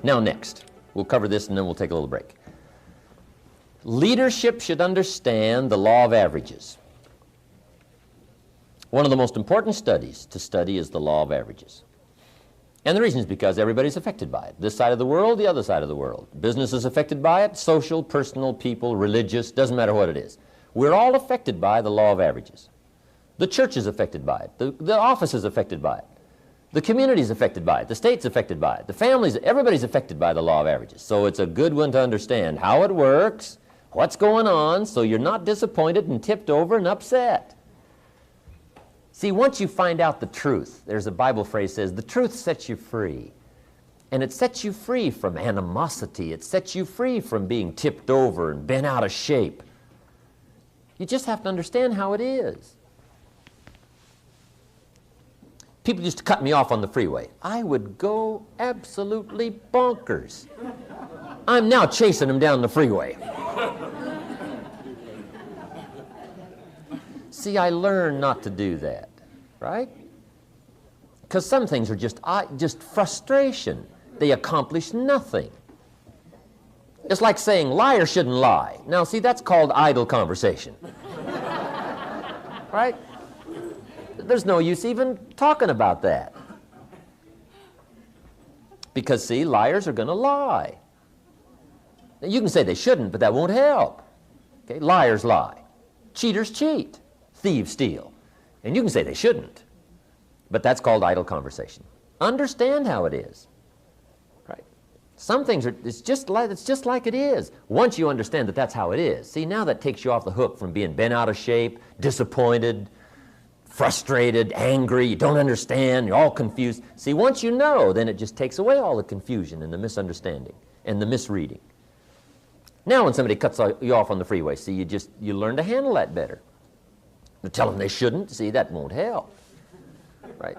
Now next, we'll cover this and then we'll take a little break. Leadership should understand the law of averages. One of the most important studies to study is the law of averages. And the reason is because everybody's affected by it. This side of the world, the other side of the world. Business is affected by it, social, personal, people, religious, doesn't matter what it is. We're all affected by the law of averages. The church is affected by it. The office is affected by it. The community is affected by it. The state's affected by it. The families, everybody's affected by the law of averages. So it's a good one to understand how it works, what's going on, so you're not disappointed and tipped over and upset. See, once you find out the truth, there's a Bible phrase that says, the truth sets you free. And it sets you free from animosity. It sets you free from being tipped over and bent out of shape. You just have to understand how it is. People used to cut me off on the freeway. I would go absolutely bonkers. I'm now chasing them down the freeway. See, I learned not to do that, right? Because some things are just frustration. They accomplish nothing. It's like saying liars shouldn't lie. Now, see, that's called idle conversation. Right? There's no use even talking about that. Because, see, liars are going to lie. Now, you can say they shouldn't, but that won't help. Okay? Liars lie. Cheaters cheat. Thieves steal. And you can say they shouldn't, but that's called idle conversation. Understand how it is. Right? Some things are, it's just like it is. Once you understand that that's how it is, see, now that takes you off the hook from being bent out of shape, disappointed, frustrated, angry, you don't understand, you're all confused. See, once you know, then it just takes away all the confusion and the misunderstanding and the misreading. Now when somebody cuts you off on the freeway, see, you learn to handle that better. You tell them they shouldn't, see, that won't help. Right?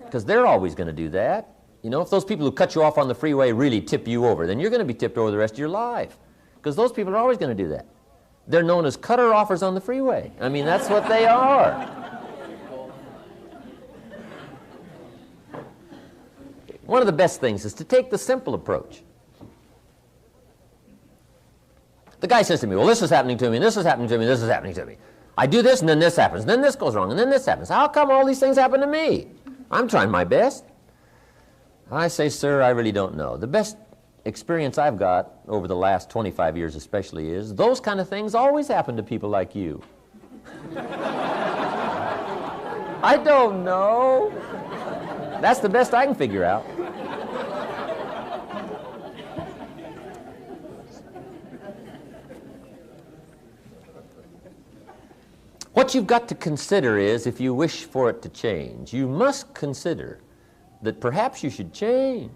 Because they're always going to do that. You know, if those people who cut you off on the freeway really tip you over, then you're going to be tipped over the rest of your life. Because those people are always going to do that. They're known as cutter-offers on the freeway. I mean, that's what they are. One of the best things is to take the simple approach. The guy says to me, well, this is happening to me, and this is happening to me, and this is happening to me. I do this, and then this happens, and then this goes wrong, and then this happens. How come all these things happen to me? I'm trying my best. I say, sir, I really don't know. The best experience I've got over the last 25 years especially is those kind of things always happen to people like you. I don't know. That's the best I can figure out. What you've got to consider is, if you wish for it to change, you must consider that perhaps you should change.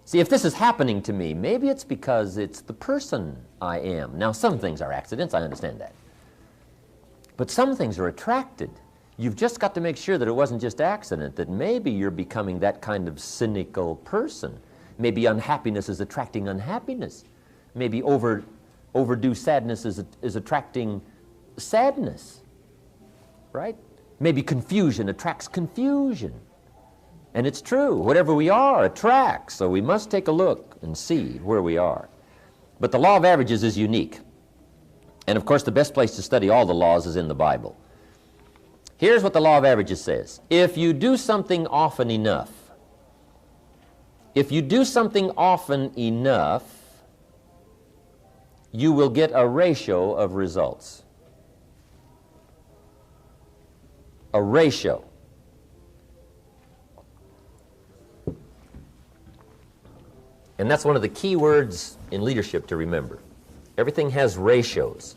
See, if this is happening to me, maybe it's because it's the person I am. Now, some things are accidents, I understand that. But some things are attracted. You've just got to make sure that it wasn't just accident, that maybe you're becoming that kind of cynical person. Maybe unhappiness is attracting unhappiness. Maybe overdue sadness is attracting sadness, right? Maybe confusion attracts confusion. And it's true, whatever we are attracts, so we must take a look and see where we are. But the law of averages is unique. And of course, the best place to study all the laws is in the Bible. Here's what the law of averages says. If you do something often enough, you will get a ratio of results. A ratio. And that's one of the key words in leadership to remember. Everything has ratios.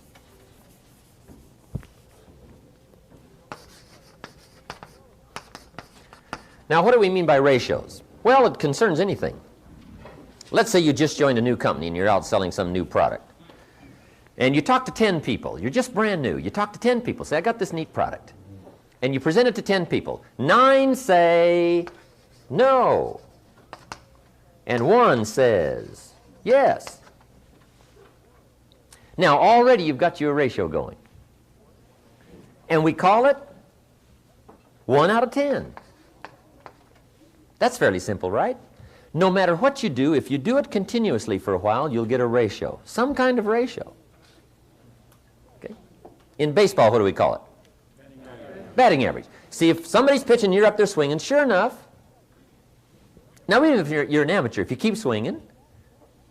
Now, what do we mean by ratios? Well, it concerns anything. Let's say you just joined a new company and you're out selling some new product. And you talk to 10 people. You're just brand new. You talk to 10 people. Say, I got this neat product. And you present it to 10 people. 9 say no. And 1 says yes. Now, already you've got your ratio going. And we call it 1 out of 10. That's fairly simple, right? No matter what you do, if you do it continuously for a while, you'll get a ratio, some kind of ratio. Okay? In baseball, what do we call it? Batting average. See, if somebody's pitching, you're up there swinging, sure enough. Now, even if you're an amateur, if you keep swinging,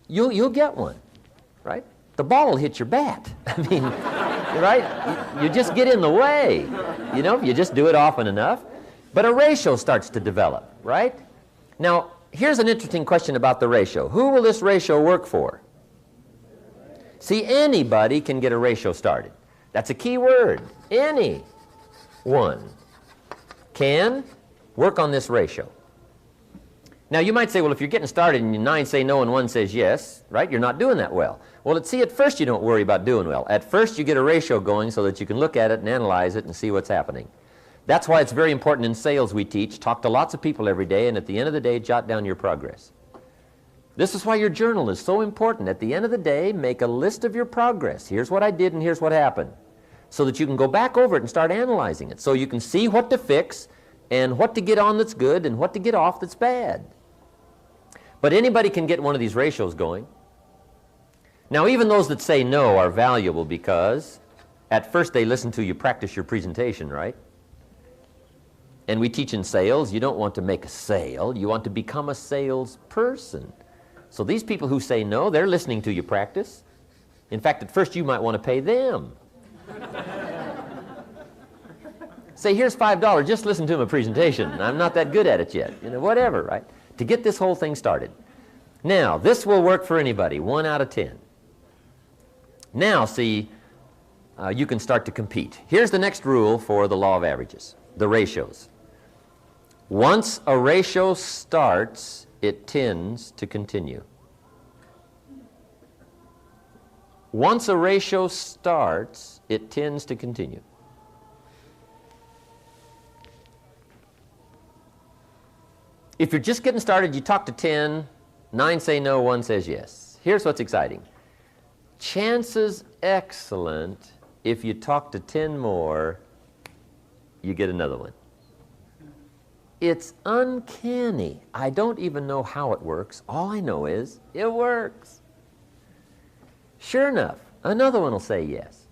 you'll get one, right? The ball will hit your bat. I mean, right? You just get in the way. You know, you just do it often enough. But a ratio starts to develop, right? Now, here's an interesting question about the ratio. Who will this ratio work for? See, anybody can get a ratio started. That's a key word. Anyone can work on this ratio. Now, you might say, well, if you're getting started and 9 say no and 1 says yes, right, you're not doing that well. Well, see, at first you don't worry about doing well. At first you get a ratio going so that you can look at it and analyze it and see what's happening. That's why it's very important in sales we teach. Talk to lots of people every day, and at the end of the day, jot down your progress. This is why your journal is so important. At the end of the day, make a list of your progress. Here's what I did and here's what happened. So that you can go back over it and start analyzing it. So you can see what to fix and what to get on that's good and what to get off that's bad. But anybody can get one of these ratios going. Now, even those that say no are valuable because at first they listen to you practice your presentation, right? And we teach in sales, you don't want to make a sale, you want to become a salesperson. So these people who say no, they're listening to you practice. In fact, at first you might want to pay them. Say, here's $5, just listen to my presentation. I'm not that good at it yet. You know, whatever, right? To get this whole thing started. Now, this will work for anybody, 1 out of 10. Now, see, you can start to compete. Here's the next rule for the law of averages, the ratios. Once a ratio starts, it tends to continue. Once a ratio starts, it tends to continue. If you're just getting started, you talk to 10, 9 say no, 1 says yes. Here's what's exciting. Chances excellent, if you talk to 10 more, you get another one. It's uncanny. I don't even know how it works. All I know is it works. Sure enough, another one will say yes.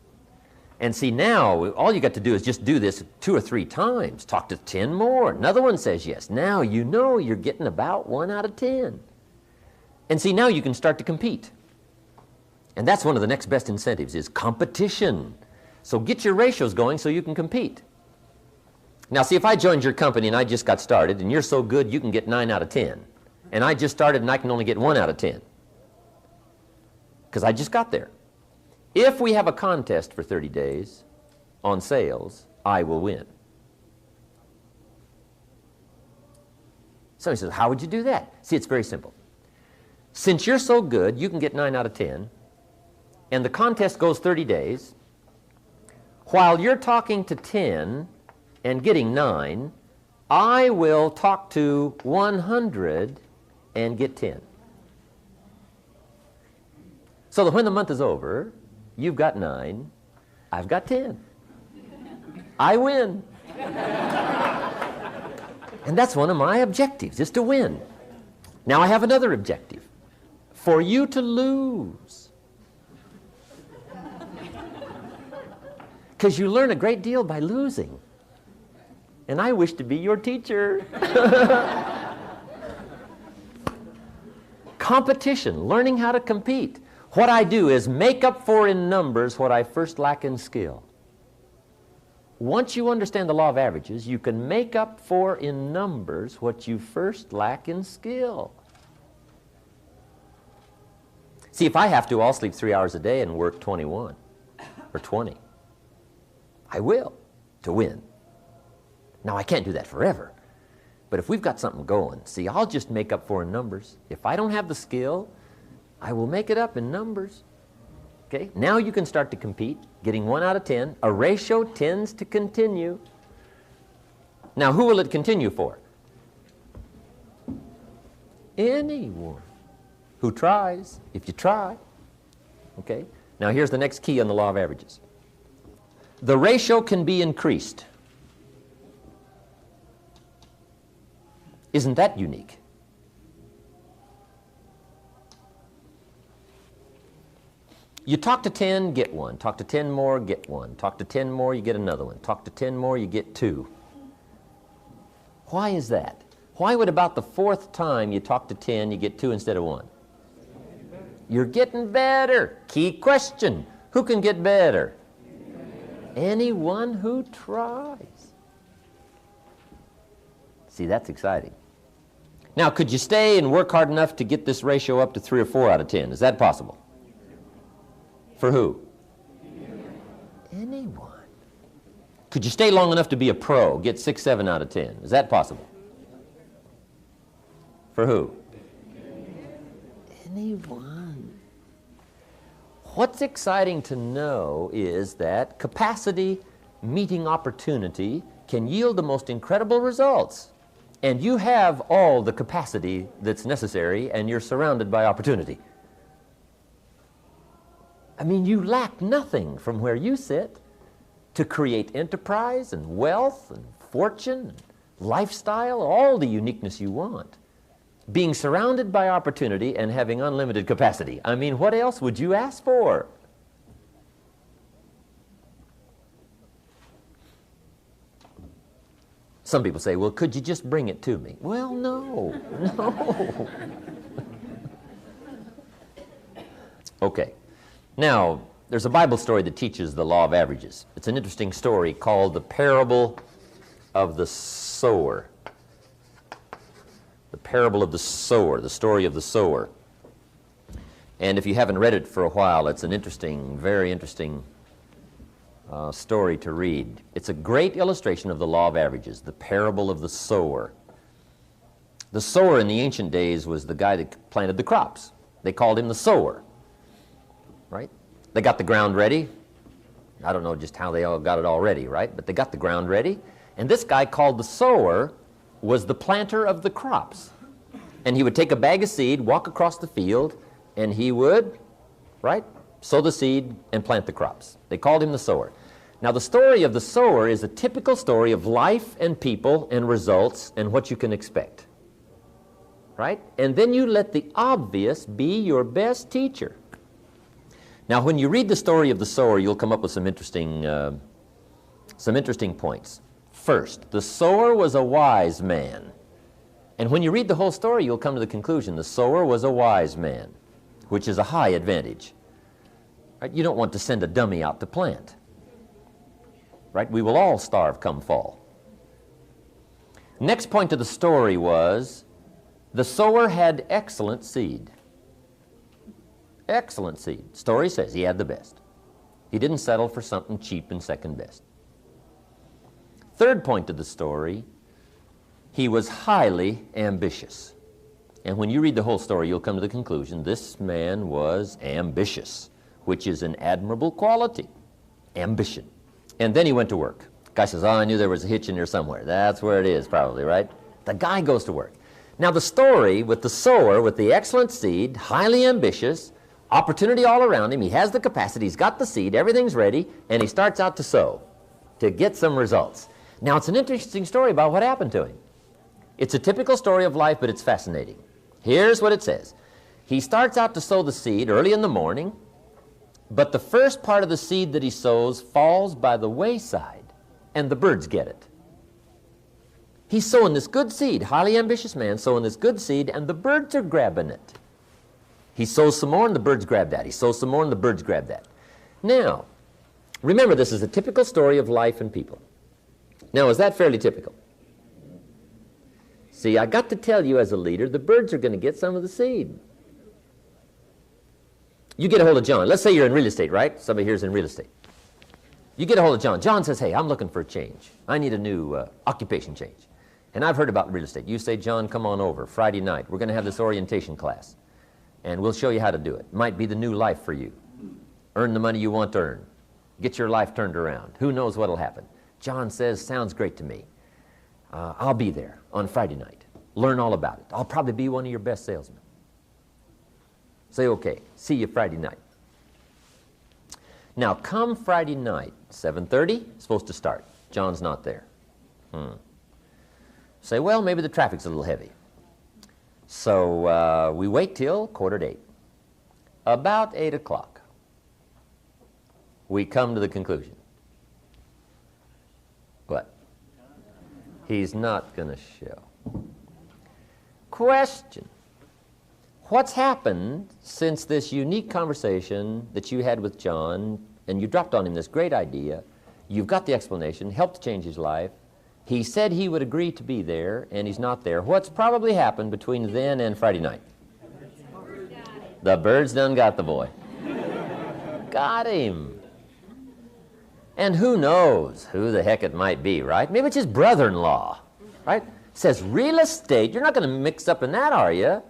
And see, now, all you got to do is just do this 2 or 3 times. Talk to 10 more. Another one says yes. Now you know you're getting about 1 out of 10. And see, now you can start to compete. And that's one of the next best incentives is competition. So get your ratios going so you can compete. Now, see, if I joined your company and I just got started and you're so good you can get 9 out of 10. And I just started and I can only get 1 out of 10. Because I just got there. If we have a contest for 30 days on sales, I will win. Somebody says, how would you do that? See, it's very simple. Since you're so good, you can get 9 out of 10, and the contest goes 30 days, while you're talking to 10 and getting 9, I will talk to 100 and get 10. So that when the month is over, you've got 9, I've got 10. I win. And that's one of my objectives, is to win. Now I have another objective. For you to lose. Because you learn a great deal by losing. And I wish to be your teacher. Competition, learning how to compete. What I do is make up for in numbers what I first lack in skill. Once you understand the law of averages, you can make up for in numbers what you first lack in skill. See, if I have to, I'll sleep 3 hours a day and work 21 or 20. I will, to win. Now, I can't do that forever. But if we've got something going, see, I'll just make up for in numbers. If I don't have the skill, I will make it up in numbers. Okay? Now you can start to compete, getting 1 out of 10. A ratio tends to continue. Now, who will it continue for? Anyone who tries, if you try. Okay? Now, here's the next key on the law of averages. The ratio can be increased. Isn't that unique? You talk to 10, get one. Talk to 10 more, get one. Talk to 10 more, you get another one. Talk to 10 more, you get two. Why is that? Why would about the fourth time you talk to 10, you get two instead of one? You're getting better. Key question. Who can get better? Anyone who tries. See, that's exciting. Now, could you stay and work hard enough to get this ratio up to 3 or 4 out of 10? Is that possible? For who? Anyone. Could you stay long enough to be a pro, get 6, 7 out of 10? Is that possible? For who? Anyone. What's exciting to know is that capacity meeting opportunity can yield the most incredible results. And you have all the capacity that's necessary, and you're surrounded by opportunity. I mean, you lack nothing from where you sit to create enterprise and wealth and fortune, and lifestyle, all the uniqueness you want. Being surrounded by opportunity and having unlimited capacity. I mean, what else would you ask for? Some people say, well, could you just bring it to me? Well, no, no. Okay. Now, there's a Bible story that teaches the law of averages. It's an interesting story called the parable of the sower. The parable of the sower, the story of the sower. And if you haven't read it for a while, it's an interesting, very interesting story to read. It's a great illustration of the law of averages, the parable of the sower. The sower in the ancient days was the guy that planted the crops. They called him the sower, right? They got the ground ready. I don't know just how they all got it all ready, right? But they got the ground ready. And this guy called the sower was the planter of the crops. And he would take a bag of seed, walk across the field, and he would, right, sow the seed and plant the crops. They called him the sower. Now, the story of the sower is a typical story of life and people and results and what you can expect, right? And then you let the obvious be your best teacher. Now, when you read the story of the sower, you'll come up with some interesting points. First, the sower was a wise man. And when you read the whole story, you'll come to the conclusion the sower was a wise man, which is a high advantage. Right? You don't want to send a dummy out to plant. Right? We will all starve come fall. Next point of the story was the sower had excellent seed. Excellent seed. Story says he had the best. He didn't settle for something cheap and second best. Third point of the story, he was highly ambitious. And when you read the whole story, you'll come to the conclusion this man was ambitious, which is an admirable quality, ambition. And then he went to work. Guy says, oh, I knew there was a hitch in there somewhere. That's where it is probably, right? The guy goes to work. Now the story with the sower, with the excellent seed, highly ambitious, opportunity all around him, he has the capacity, he's got the seed, everything's ready, and he starts out to sow, to get some results. Now it's an interesting story about what happened to him. It's a typical story of life, but it's fascinating. Here's what it says. He starts out to sow the seed early in the morning, but the first part of the seed that he sows falls by the wayside, and the birds get it. He's sowing this good seed, highly ambitious man, sowing this good seed, and the birds are grabbing it. He sows some more, and the birds grab that. He sows some more, and the birds grab that. Now, remember, this is a typical story of life and people. Now, is that fairly typical? See, I got to tell you as a leader, the birds are going to get some of the seed. You get a hold of John. Let's say you're in real estate, right? Somebody here is in real estate. You get a hold of John. John says, hey, I'm looking for a change. I need a new occupation change. And I've heard about real estate. You say, John, come on over Friday night. We're going to have this orientation class. And we'll show you how to do it. Might be the new life for you. Earn the money you want to earn. Get your life turned around. Who knows what will happen? John says, sounds great to me. I'll be there on Friday night. Learn all about it. I'll probably be one of your best salesmen. Say, okay, see you Friday night. Now, come Friday night, 7:30, supposed to start. John's not there. Say, well, maybe the traffic's a little heavy. So we wait till 7:45. About 8 o'clock, we come to the conclusion. What? He's not going to show. Question. What's happened since this unique conversation that you had with John, and you dropped on him this great idea? You've got the explanation, helped change his life. He said he would agree to be there, and he's not there. What's probably happened between then and Friday night? The birds done got the boy. Got him. And who knows who the heck it might be, right? Maybe it's his brother-in-law, right? Says real estate. You're not going to mix up in that, are you?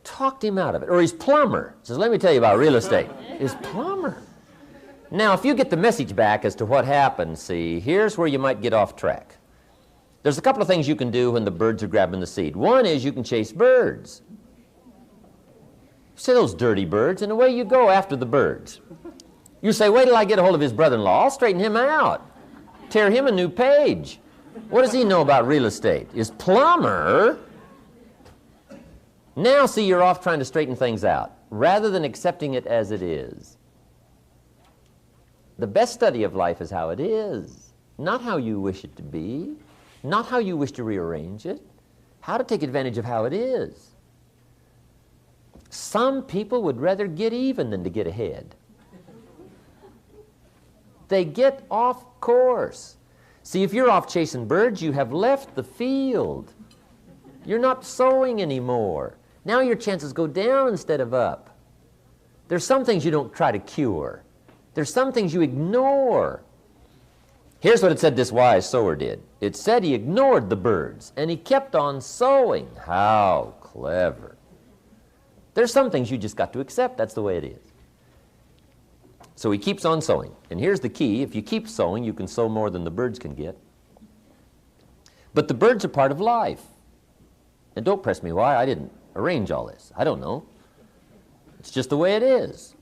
Talked him out of it. Or his plumber. Says, let me tell you about real estate. His plumber. Now, if you get the message back as to what happened, see, here's where you might get off track. There's a couple of things you can do when the birds are grabbing the seed. One is you can chase birds. You say those dirty birds, and away you go after the birds. You say, wait till I get a hold of his brother-in-law. I'll straighten him out. Tear him a new page. What does he know about real estate? His plumber. Now, see, you're off trying to straighten things out, rather than accepting it as it is. The best study of life is how it is, not how you wish it to be, not how you wish to rearrange it, how to take advantage of how it is. Some people would rather get even than to get ahead. They get off course. See, if you're off chasing birds, you have left the field. You're not sowing anymore. Now your chances go down instead of up. There's some things you don't try to cure. There's some things you ignore. Here's what it said this wise sower did. It said he ignored the birds, and he kept on sowing. How clever. There's some things you just got to accept. That's the way it is. So he keeps on sowing. And here's the key. If you keep sowing, you can sow more than the birds can get. But the birds are part of life. And don't press me why. I didn't arrange all this. I don't know. It's just the way it is.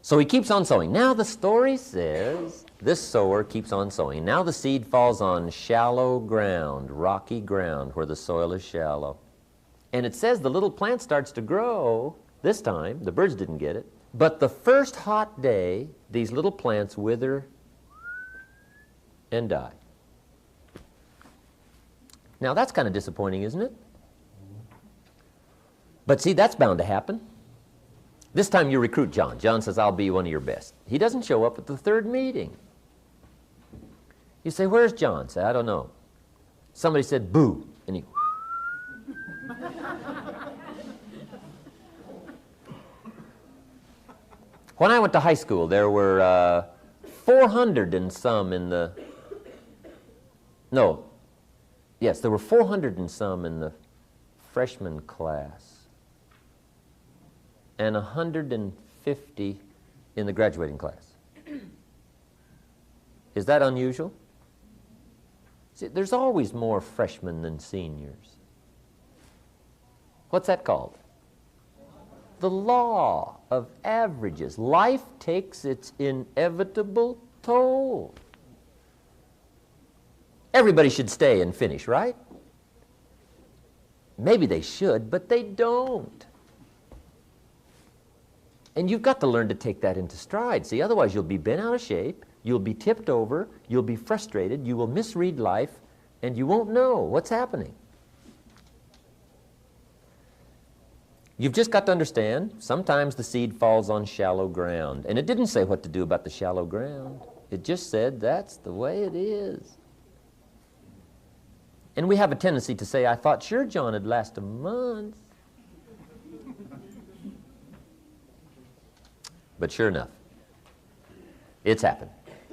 So he keeps on sowing. Now the story says this sower keeps on sowing. Now the seed falls on shallow ground, rocky ground where the soil is shallow. And it says the little plant starts to grow. This time, the birds didn't get it. But the first hot day, these little plants wither and die. Now that's kind of disappointing, isn't it? But see, that's bound to happen. This time you recruit John. John says, I'll be one of your best. He doesn't show up at the third meeting. You say, where's John? Say, I don't know. Somebody said, boo. And he... When I went to high school, there were 400 and some in the... No. Yes, there were 400 and some in the freshman class. And 150 in the graduating class. Is that unusual? See, there's always more freshmen than seniors. What's that called? The law of averages. Life takes its inevitable toll. Everybody should stay and finish, right? Maybe they should, but they don't. And you've got to learn to take that into stride. See, otherwise you'll be bent out of shape, you'll be tipped over, you'll be frustrated, you will misread life, and you won't know what's happening. You've just got to understand, sometimes the seed falls on shallow ground. And it didn't say what to do about the shallow ground. It just said that's the way it is. And we have a tendency to say, I thought sure John would last a month. But sure enough, it's happened.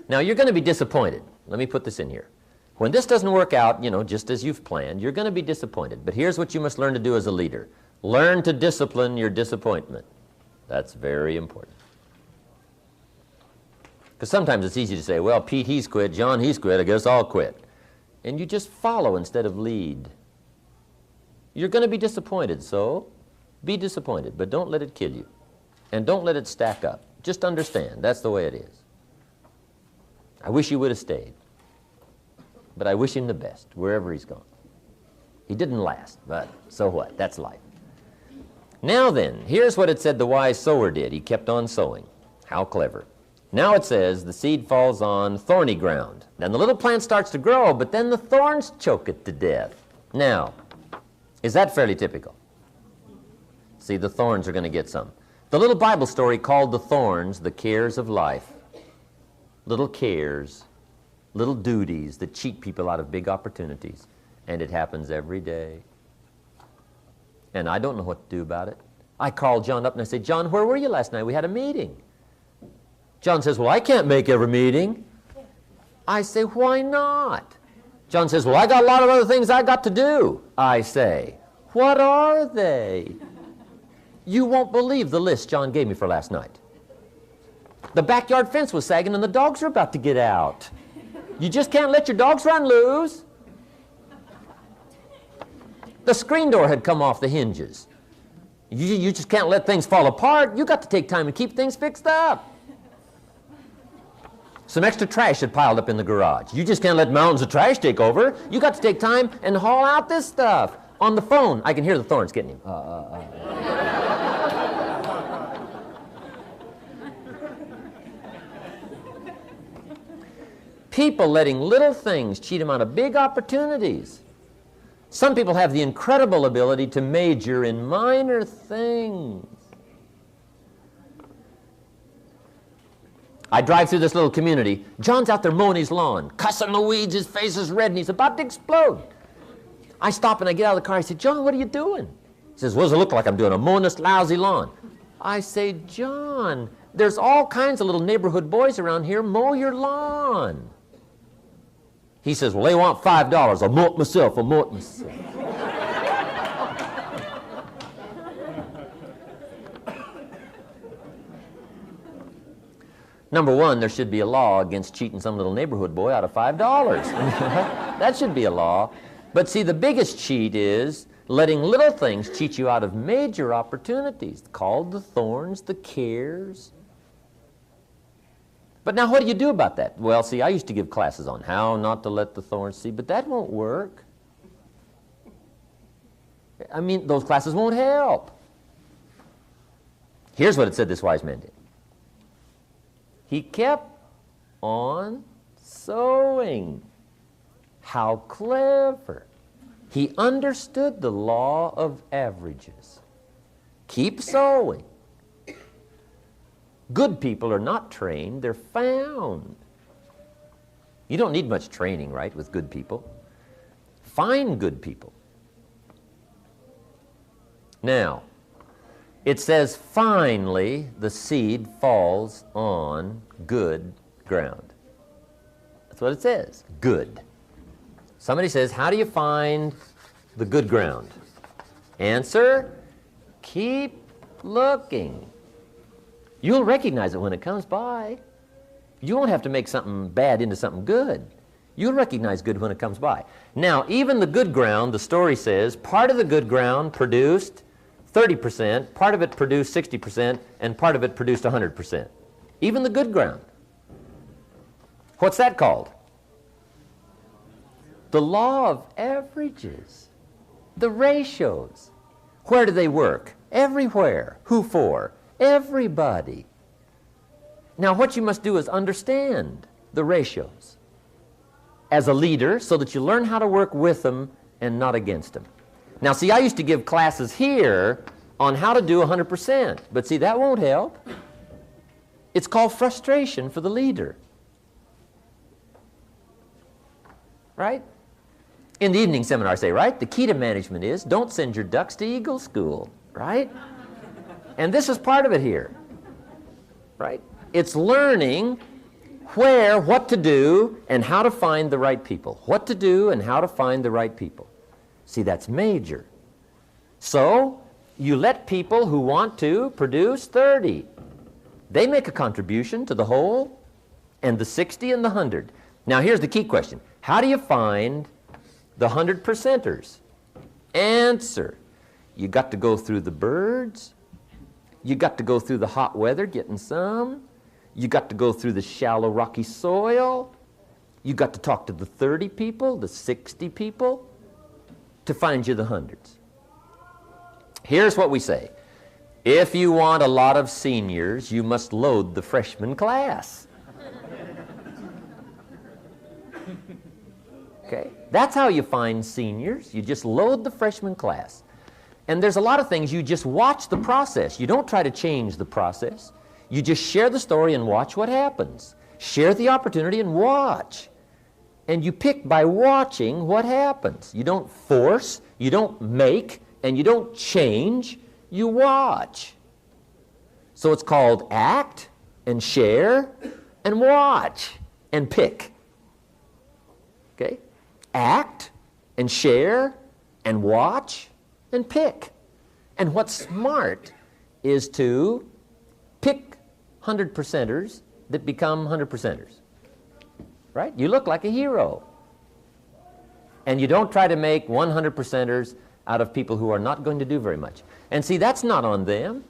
Now, you're going to be disappointed. Let me put this in here. When this doesn't work out, just as you've planned, you're going to be disappointed. But here's what you must learn to do as a leader. Learn to discipline your disappointment. That's very important. Because sometimes it's easy to say, well, Pete, he's quit. John, he's quit. I guess I'll quit. And you just follow instead of lead. You're going to be disappointed, so be disappointed, but don't let it kill you. And don't let it stack up. Just understand, that's the way it is. I wish you would have stayed. but I wish him the best wherever he's gone. He didn't last, but so what? That's life. Now then, here's what it said the wise sower did. He kept on sowing. How clever. Now it says the seed falls on thorny ground. Then the little plant starts to grow, but then the thorns choke it to death. Now, is that fairly typical? See, the thorns are going to get some. The little Bible story called the thorns the cares of life. Little cares, little duties that cheat people out of big opportunities. And it happens every day. And I don't know what to do about it. I called John up and I said, John, where were you last night? We had a meeting. John says, well, I can't make every meeting. I say, why not? John says, well, I got a lot of other things I got to do. I say, what are they? You won't believe the list John gave me for last night. The backyard fence was sagging and the dogs are about to get out. You just can't let your dogs run loose. The screen door had come off the hinges. You just can't let things fall apart. You got to take time and keep things fixed up. Some extra trash had piled up in the garage. You just can't let mountains of trash take over. You got to take time and haul out this stuff. On the phone, I can hear the thorns getting him. People letting little things cheat them out of big opportunities. Some people have the incredible ability to major in minor things. I drive through this little community. John's out there mowing his lawn, cussing the weeds, his face is red, and he's about to explode. I stop and I get out of the car. I say, John, what are you doing? He says, what does it look like I'm doing? I'm mowing this lousy lawn. I say, John, there's all kinds of little neighborhood boys around here. Mow your lawn. He says, well, they want $5. I'll mow it myself. I'll mow it myself. Number one, there should be a law against cheating some little neighborhood boy out of $5. That should be a law. But see, the biggest cheat is letting little things cheat you out of major opportunities, called the thorns, the cares. But now what do you do about that? Well, see, I used to give classes on how not to let the thorns see, but that won't work. I mean, those classes won't help. Here's what it said this wise man did. He kept on sowing. How clever. He understood the law of averages. Keep sowing. Good people are not trained, they're found. You don't need much training, right, with good people. Find good people. Now, it says, finally, the seed falls on good ground. That's what it says, good. Somebody says, how do you find the good ground? Answer, keep looking. You'll recognize it when it comes by. You won't have to make something bad into something good. You'll recognize good when it comes by. Now, even the good ground, the story says, part of the good ground produced 30%, part of it produced 60%, and part of it produced 100%. Even the good ground. What's that called? The law of averages. The ratios. Where do they work? Everywhere. Who for? Everybody. Now what you must do is understand the ratios as a leader so that you learn how to work with them and not against them. Now see, I used to give classes here on how to do 100%, but see, that won't help. It's called frustration for the leader. Right? In the evening seminar I say, right, the key to management is don't send your ducks to Eagle School, right? And this is part of it here, right? It's learning where, what to do, and how to find the right people. What to do and how to find the right people. See, that's major. So, you let people who want to produce 30. They make a contribution to the whole, and the 60 and the 100. Now, here's the key question. How do you find the 100%ers? Answer. You got to go through the birds. You got to go through the hot weather, getting some. You got to go through the shallow, rocky soil. You got to talk to the 30 people, the 60 people, to find you the hundreds. Here's what we say. If you want a lot of seniors, you must load the freshman class. Okay? That's how you find seniors. You just load the freshman class. And there's a lot of things, you just watch the process. You don't try to change the process. You just share the story and watch what happens. Share the opportunity and watch. And you pick by watching what happens. You don't force, you don't make, and you don't change. You watch. So it's called act and share and watch and pick. Okay? Act and share and watch and pick. And what's smart is to pick 100%ers that become 100%ers. Right? You look like a hero. And you don't try to make 100%ers out of people who are not going to do very much. And see, that's not on them.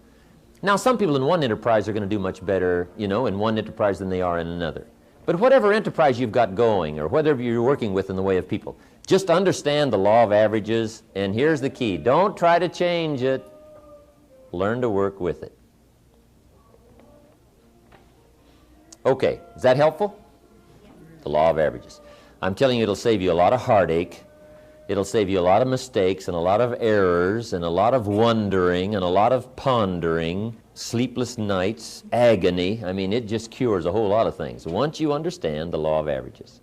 Now, some people in one enterprise are going to do much better, you know, in one enterprise than they are in another. But whatever enterprise you've got going, or whatever you're working with in the way of people, just understand the law of averages, and here's the key. Don't try to change it. Learn to work with it. Okay, is that helpful? The law of averages. I'm telling you, it'll save you a lot of heartache. It'll save you a lot of mistakes and a lot of errors and a lot of wondering and a lot of pondering, sleepless nights, agony. I mean, it just cures a whole lot of things once you understand the law of averages.